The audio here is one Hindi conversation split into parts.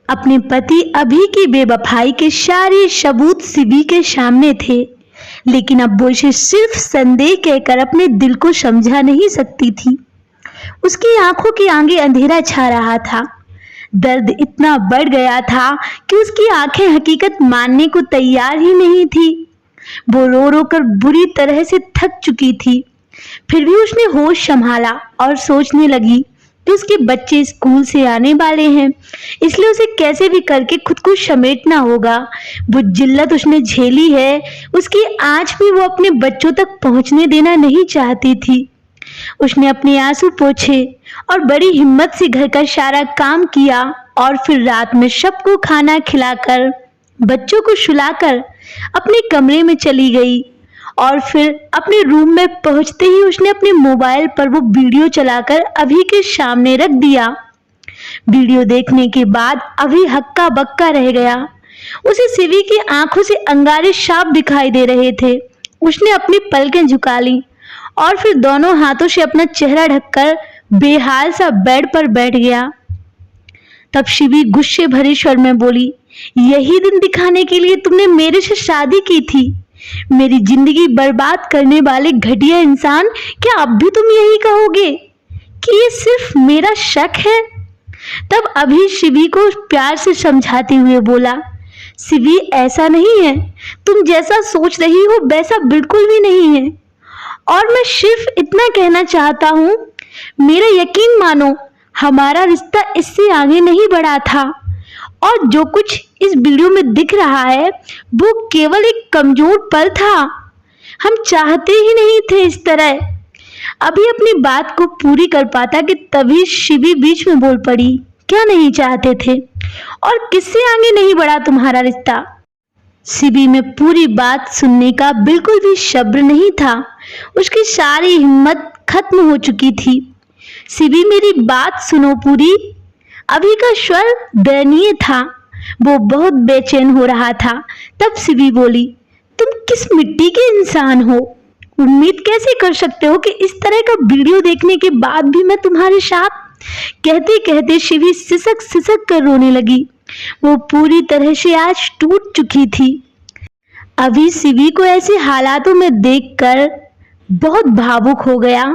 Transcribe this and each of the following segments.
अपने पति अभी की बेवफाई के सारे सबूत शिवी के सामने थे, लेकिन अब वो इसे सिर्फ संदेह कहकर अपने दिल को समझा नहीं सकती थी। उसकी आंखों के आगे अंधेरा छा रहा था। दर्द इतना बढ़ गया था कि उसकी आंखें हकीकत मानने को तैयार ही नहीं थी। वो रो रो कर बुरी तरह से थक चुकी थी। फिर भी उसने होश संभाला और सोचने लगी कि उसके बच्चे स्कूल से आने वाले हैं, इसलिए उसे कैसे भी करके खुद को समेटना होगा। वो जिल्लत उसने झेली है, उसकी आज भी वो अपने बच्चों तक पहुंचने देना नहीं चाहती थी। उसने अपने आंसू पोंछे और बड़ी हिम्मत से घर का सारा काम किया और फिर रात में सबको खाना खिलाकर बच्चों को सुलाकर अपने कमरे में चली गई। और फिर अपने रूम में पहुंचते ही उसने अपने मोबाइल पर वो वीडियो चलाकर अभी के सामने रख दिया। वीडियो देखने के बाद अभी हक्का बक्का रह गया। उसे शिवी की आंखों से अंगारे साफ दिखाई दे रहे थे। उसने अपनी पलकें झुका ली और फिर दोनों हाथों से अपना चेहरा ढककर बेहाल सा बेड पर बैठ गया। तब शिवी गुस्से भरे स्वर में बोली, यही दिन दिखाने के लिए तुमने मेरे से शादी की थी? मेरी जिंदगी बर्बाद करने वाले घटिया इंसान, क्या अब भी तुम यही कहोगे कि ये सिर्फ मेरा शक है? तब अभी शिवी को प्यार से समझाते हुए बोला, शिवी ऐसा नहीं है, तुम जैसा सोच रही हो वैसा बिल्कुल भी नहीं है। और मैं सिर्फ इतना कहना चाहता हूँ, मेरा यकीन मानो, हमारा रिश्ता इससे आगे नहीं बढ़ा था और जो कुछ इस वीडियो में दिख रहा है वो केवल एक कमजोर पल था। हम चाहते ही नहीं थे इस तरह। अभी अपनी बात को पूरी कर पाता कि तभी शिवी बीच में बोल पड़ी, क्या नहीं चाहते थे और किससे आगे नहीं बढ़ा तुम्हारा रिश्ता? शिवी में पूरी बात सुनने का बिल्कुल भी सब्र नहीं था। उसकी सारी हिम्मत खत्म हो चुकी थी। शिवी मेरी बात सुनो पूरी। अभी का स्वर दयनीय था, वो बहुत बेचैन हो रहा था। तब शिवी बोली, तुम किस मिट्टी के इंसान हो? उम्मीद कैसे कर सकते हो कि इस तरह का वीडियो देखने के बाद भी मैं तुम्हारे साथ? कहते कहते शिवी सिसक सिसक कर रोने लगी। वो पूरी तरह से आज टूट चुकी थी। अभी शिवी को ऐसे हालातों में देखकर बहुत भावुक हो गया।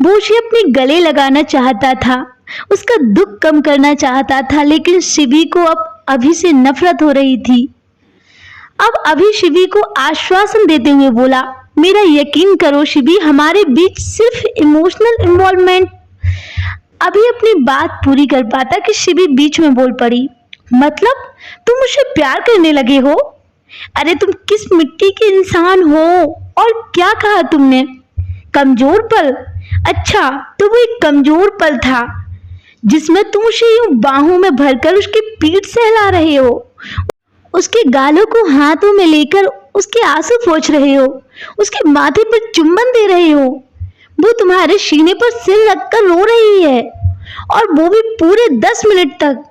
वो उसे अपने गले लगाना चाहता था, उसका दुख कम करना चाहता था, लेकिन शिवी को अब अभी से नफरत हो रही थी। अब अभी शिवी को आश्वासन देते हुए बोला, मेरा यकीन करो शिवी, हमारे बीच सिर्फ इमोशनल इन्वॉल्वमेंट। अभी अपनी बात पूरी कर पाता कि शिवी बीच में बोल पड़ी, मतलब तुम मुझसे प्यार करने लगे हो? अरे तुम किस मिट्टी के इंसान हो? और क्या कहा तुमने? कमजोर पल? अच्छा, तो वो एक कमजोर पल था जिसमें तुम उसे यूं बाहों में भरकर उसकी पीठ सहला रहे हो, उसके गालों को हाथों में लेकर उसके आंसू पोंछ रहे हो, उसके माथे पर चुंबन दे रहे हो। वो तुम्हारे सीने पर सिर रखकर रो रही है और वो भी पूरे 10 मिनट तक।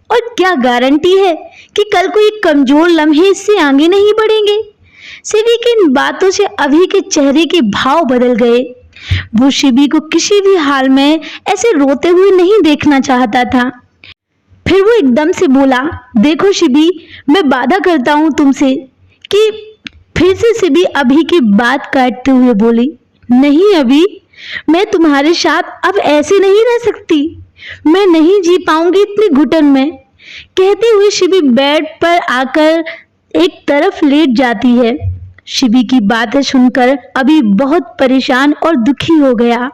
और क्या गारंटी है कि कल को एक कमजोर लम्हे इससे आगे नहीं बढ़ेंगे? शिवी की इन बातों से अभी के चेहरे के भाव बदल गए। वो शिवी को किसी भी हाल में ऐसे रोते हुए नहीं देखना चाहता था। फिर वो एकदम से बोला, देखो शिवी, मैं वादा करता हूँ तुमसे कि फिर से शिवी अभी की बात काटते हुए बोली, नहीं अभी, मैं तुम्हारे साथ अब ऐसे नहीं रह सकती। मैं नहीं जी पाऊंगी इतनी घुटन में। कहते हुए शिवी बेड पर आकर एक तरफ लेट जाती है। शिवी की बातें सुनकर अभी बहुत परेशान और दुखी हो गया,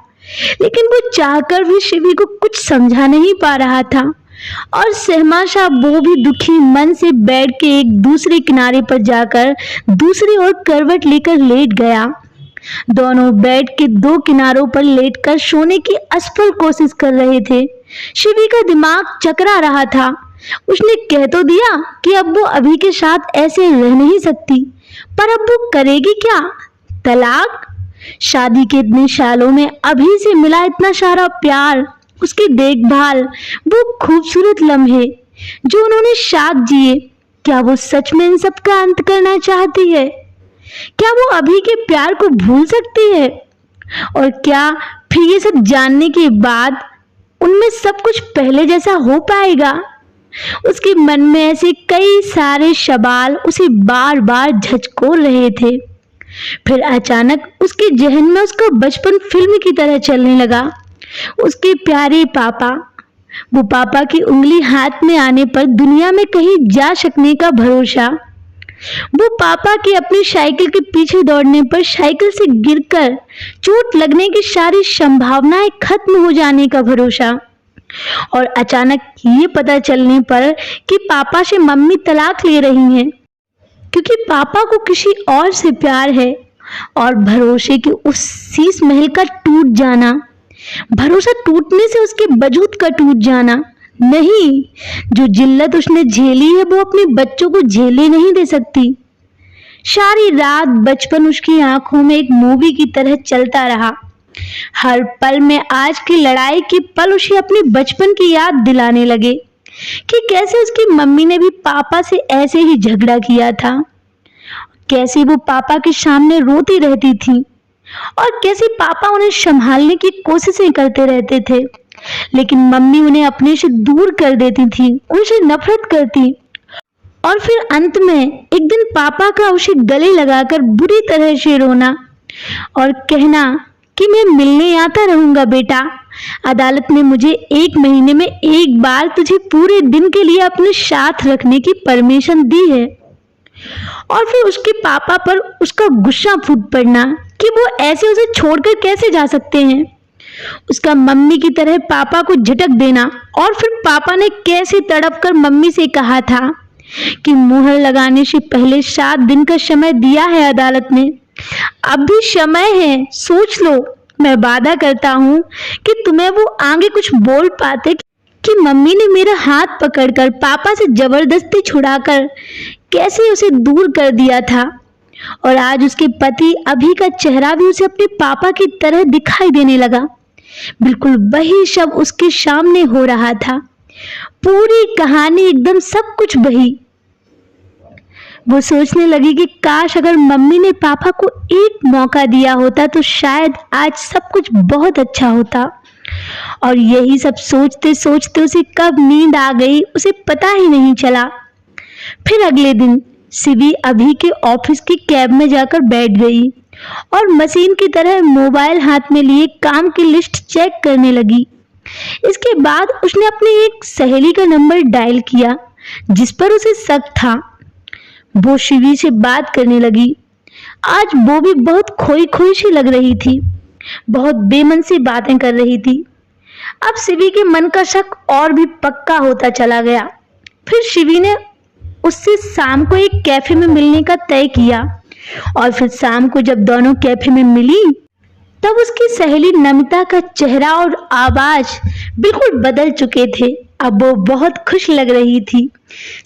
लेकिन वो चाहकर भी शिवी को कुछ समझा नहीं पा रहा था। और सहमाशा वो भी दुखी मन से बेड के एक दूसरे किनारे पर जाकर दूसरी ओर करवट लेकर लेट गया। दोनों बेड के 2 किनारों पर लेटकर सोने की असफल कोशिश कर रहे थे। शिवी का दिमाग चकरा रहा था। उसने कह तो दिया कि अब वो अभी के साथ ऐसे रह नहीं सकती, पर अब वो करेगी क्या? तलाक? शादी के इतने सालों में अभी से मिला इतना सारा प्यार, उसकी देखभाल, वो खूबसूरत लम्हे जो उन्होंने साथ जिए, क्या वो सच में इन सब का अंत करना चाहती है? क्या वो अभी के प्यार को भूल सकती है? और क्या फिर ये सब जानने के बाद उनमें सब कुछ पहले जैसा हो पाएगा? उसके मन में ऐसे कई सारे सवाल उसे बार बार झकझोर रहे थे। फिर अचानक उसके जहन में उसका बचपन फिल्म की तरह चलने लगा। उसके प्यारे पापा, वो पापा की उंगली हाथ में आने पर दुनिया में कहीं जा सकने का भरोसा, वो पापा की अपनी साइकिल के पीछे दौड़ने पर साइकिल से गिरकर चोट लगने की सारी संभावनाएं खत्म हो जाने का भरोसा, और अचानक ये पता चलने पर कि पापा से मम्मी तलाक ले रही हैं क्योंकि पापा को किसी और से प्यार है, और भरोसे के उस शीश महल का टूट जाना, भरोसा टूटने से उसके वजूद का टूट जाना। नहीं, जो जिल्लत उसने झेली है वो अपने बच्चों को झेले नहीं दे सकती। सारी रात बचपन उसकी आंखों में एक मूवी की तरह चलता रहा। हर पल में आज की लड़ाई के पल उसे अपने बचपन की याद दिलाने लगे कि कैसे उसकी मम्मी ने भी पापा से ऐसे ही झगड़ा किया था, कैसे वो पापा के सामने रोती रहती थी और कैसे पापा उन्हें संभालने की कोशिशें करते रहते थे, लेकिन मम्मी उन्हें अपने से दूर कर देती थी, उनसे नफरत करती। और फिर अंत में एक दिन पापा का उसे गले लगाकर बुरी तरह से रोना और कहना कि मैं मिलने आता रहूंगा बेटा, अदालत ने मुझे 1 महीने में एक बार तुझे पूरे दिन के लिए अपने साथ रखने की परमिशन दी है। और फिर उसके पापा पर उसका गुस्सा फूट पड़ना कि वो ऐसे उसे छोड़कर कैसे जा सकते हैं, उसका मम्मी की तरह पापा को झटक देना, और फिर पापा ने कैसे तड़प कर मम्मी से कहा था कि मुहर लगाने से पहले 7 दिन का समय दिया है अदालत ने, अब भी समय है, सोच लो। मैं वादा करता हूँ कि तुम्हें वो आगे कुछ बोल पाते कि मम्मी ने मेरा हाथ पकड़कर पापा से जबरदस्ती छुड़ाकर कैसे उसे दूर कर दिया था, और आज उसके पति अभी का चेहरा भी उसे अपने पापा की तरह दिखाई देने लगा। बिल्कुल वही सब उसके सामने हो रहा था, पूरी कहानी एकदम सब कुछ वही। वो सोचने लगी कि काश अगर मम्मी ने पापा को एक मौका दिया होता तो शायद आज सब कुछ बहुत अच्छा होता। और यही सब सोचते सोचते उसे कब नींद आ गई उसे पता ही नहीं चला। फिर अगले दिन शिवी अभी के ऑफिस की कैब में जाकर बैठ गई और मशीन की तरह मोबाइल हाथ में लिए काम की लिस्ट चेक करने लगी। इसके बाद उसने अपनी एक सहेली का नंबर डायल किया जिस पर उसे शक था। वो शिवी से बात करने लगी। आज वो भी बहुत खोई खोई सी लग रही थी, बहुत बेमन से बातें कर रही थी। अब शिवी के मन का शक और भी पक्का होता चला गया। फिर शिवी ने उससे शाम को एक कैफे में मिलने का तय किया, और फिर शाम को जब दोनों कैफे में मिली तब उसकी सहेली नमिता का चेहरा और आवाज बिल्कुल बदल चुके थे। अब वो बहुत खुश लग रही थी।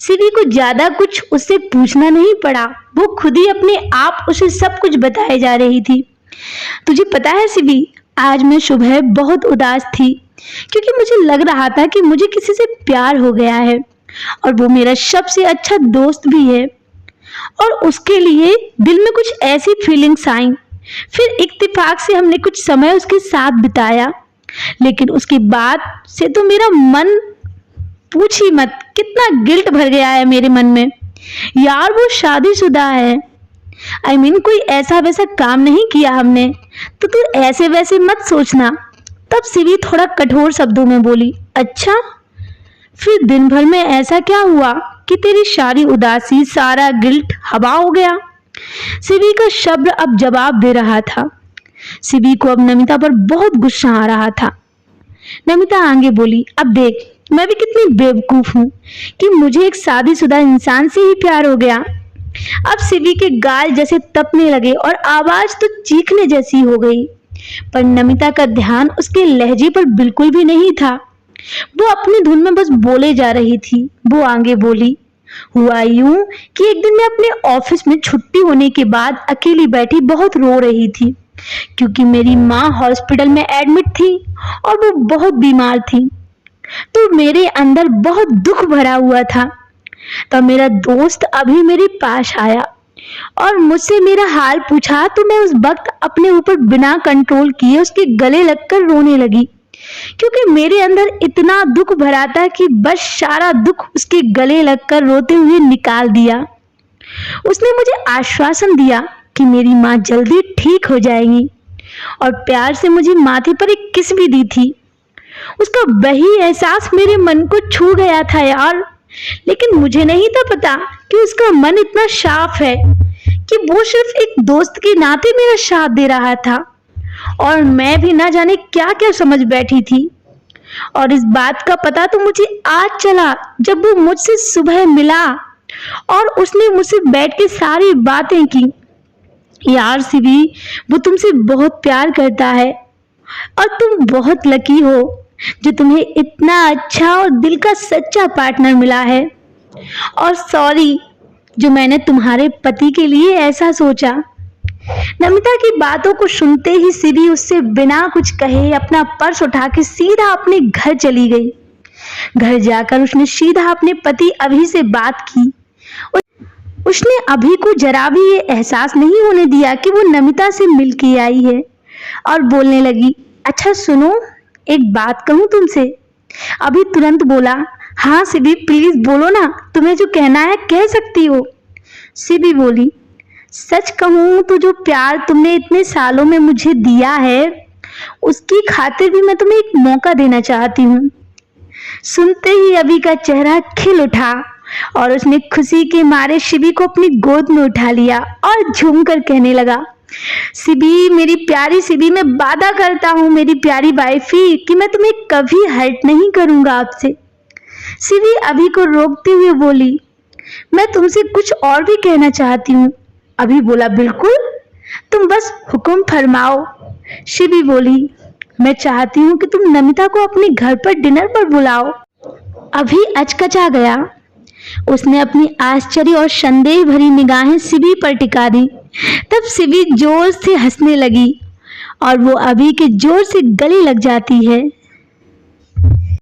शिवी को ज्यादा कुछ उससे पूछना नहीं पड़ा, वो खुद ही अपने आप उसे सब कुछ बताए जा रही थी। तुझे पता है शिवी, आज मैं सुबह बहुत उदास थी क्योंकि मुझे लग रहा था कि मुझे किसी से प्यार हो गया है और वो मेरा सबसे अच्छा दोस्त भी है, और उसके लिए दिल में कुछ ऐसी फीलिंग्स आई। फिर इत्तेफाक से हमने कुछ समय उसके साथ बिताया, लेकिन उसके बाद से तो मेरा मन पूछी मत, कितना गिल्ट भर गया है मेरे मन में। यार वो शादीशुदा है, I mean, कोई ऐसा वैसा काम नहीं किया हमने, तो तू ऐसे वैसे मत सोचना। तब शिवी थोड़ा कठोर शब्दों में बोली, अच्छा फिर दिन भर में ऐसा क्या हुआ कि तेरी सारी उदासी, सारा गिल्ट हवा हो गया? शिवी का शब्द अब जवाब दे रहा था। शिवी को अब नमिता पर बहुत गुस्सा आ रहा था। नमिता आगे बोली, अब देख मैं भी कितनी बेवकूफ हूँ कि मुझे एक शादीशुदा इंसान से ही प्यार हो गया। अब शिवी के गाल जैसे तपने लगे और आवाज तो चीखने जैसी हो गई, पर नमिता का ध्यान उसके लहजे पर बिल्कुल भी नहीं था। वो अपनी धुन में बस बोले जा रही थी। वो आगे बोली, हुआ यूं कि एक दिन मैं अपने ऑफिस में छुट्टी होने के बाद अकेली बैठी बहुत रो रही थी क्योंकि मेरी माँ हॉस्पिटल में एडमिट थी और वो बहुत बीमार थी। तो मेरे अंदर बहुत दुख भरा हुआ था। तब मेरा दोस्त अभी मेरे पास आया और मुझसे मेरा हाल पूछा, तो मैं उस वक्त अपने ऊपर बिना कंट्रोल किए उसके गले लगकर रोने लगी क्योंकि मेरे अंदर इतना दुख भरा था कि बस सारा दुख उसके गले लगकर रोते हुए निकाल दिया। उसने मुझे आश्वासन दिया कि मेरी माँ जल्दी ठीक हो जाएगी और प्यार से मुझे माथे पर एक किस भी दी थी। उसका वही एहसास मेरे मन को छू गया था यार। लेकिन मुझे नहीं था पता कि उसका मन इतना साफ है कि वो सिर्फ एक दोस्त के नाते मेरा साथ दे रहा था, और मैं भी ना जाने क्या क्या समझ बैठी थी। और इस बात का पता तो मुझे आज चला जब वो मुझसे सुबह मिला और उसने मुझसे बैठ के सारी बातें की। यार सिबी, वो तुमसे बहुत प्यार करता है और तुम बहुत लकी हो जो तुम्हें इतना अच्छा और दिल का सच्चा पार्टनर मिला है। और सॉरी जो मैंने तुम्हारे पति के लिए ऐसा सोचा। नमिता की बातों को सुनते ही सिबी उससे बिना कुछ कहे अपना पर्स उठा के सीधा अपने घर चली गई। घर जाकर उसने सीधा अपने पति अभी से बात की। उसने अभी को जरा भी ये एहसास नहीं होने दिया कि वो नमिता से मिल के आई है, और बोलने लगी, अच्छा सुनो, एक बात कहूँ तुमसे। अभी तुरंत बोला, हाँ सिबी प्लीज बोलो ना, तुम्हें जो कहना है कह सकती हो। सिबी बोली, सच कहूँ तो जो प्यार तुमने इतने सालों में मुझे दिया है उसकी खातिर भी मैं तुम्हें एक मौका देना चाहती हूँ। सुनते ही अभी का चेहरा खिल उठा और उसने खुशी के मारे शिबी को अपनी गोद में उठा लिया और झूमकर कहने लगा, सिबी मेरी प्यारी सिबी, मैं वादा करता हूँ मेरी प्यारी वाइफी कि मैं तुम्हें कभी हर्ट नहीं करूंगा आपसे। सिबी अभी को रोकते हुए बोली, मैं तुमसे कुछ और भी कहना चाहती हूँ। अभी बोला, बिल्कुल, तुम बस हुक्म फरमाओ। शिबी बोली, मैं चाहती हूँ कि तुम नमिता को अपने घर पर डिनर पर बुलाओ। अभी अचकचा गया। उसने अपनी आश्चर्य और संदेह भरी निगाहें सिबी पर टिका दी। तब सिबी जोर से हंसने लगी और वो अभी के जोर से गले लग जाती है।